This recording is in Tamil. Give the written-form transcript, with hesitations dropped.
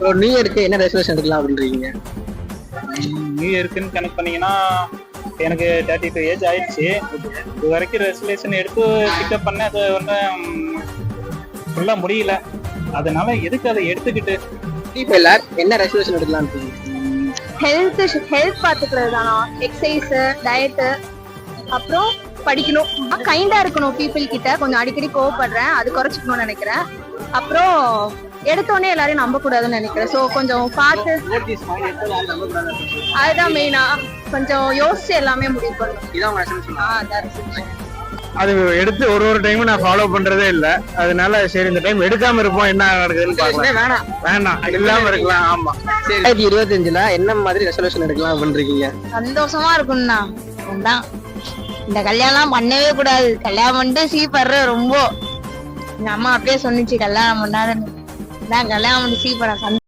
ஒரு நியூ இயருக்கு என்ன ரெசல்யூஷன் எடுக்கலாம் அப்படின்றீங்க? நியூ இயர்க்குன்னு கனெக்ட் பண்ணீங்கன்னா எனக்கு 32 ஏஜ் ஆயிடுச்சு. இது வரைக்கும் ரெசல்யூஷன் எடுத்து பிக்கப் பண்ண அது ஒன்றும் ஃபுல்லாக முடியல. அதனால எதுக்கு அதை எடுத்துக்கிட்டு என்ன ரெசல்யூஷன் எடுக்கலாம்? ஹெல்த் பாத்துக்கிறது தானா, எக்ஸசைஸ், டயட்டு, அப்புறம் படிக்கணும், கைண்டா இருக்கணும் பீப்புள் கிட்ட. கொஞ்சம் அடிக்கடி கோவப்படுறேன், அது குறைச்சிக்கணும்னு நினைக்கிறேன். அப்புறம் எடுத்தோடனே எல்லாரையும் நம்ப கூடாதுன்னு நினைக்கிறேன். ஸோ கொஞ்சம் பார்த்து, அதுதான் மெயினா. கொஞ்சம் யோசிச்சு எல்லாமே முடிவு பண்ணணும். அது எடுத்து ஒரு டைமும் நான் ஃபாலோ பண்றதே இல்ல. அதனால சரி இந்த டைம் எடுக்காம இருப்போம், என்ன நடக்குதுன்னு வேணாம் இல்லாம இருக்கலாம். ஆமா. 2025ல என்ன மாதிரி ரெசல்யூஷன் எடுக்கலாம் அப்படின்றீங்க? சந்தோஷமா இருக்கும்னா இந்த கல்யாணம் பண்ணவே கூடாது. கல்யாணம் பண்ணிட்டு சீப்படுற ரொம்ப எங்க அம்மா அப்படியே சொன்னிச்சு, கல்யாணம் பண்ணாத கல்யாணம் பண்ணி சீப்பட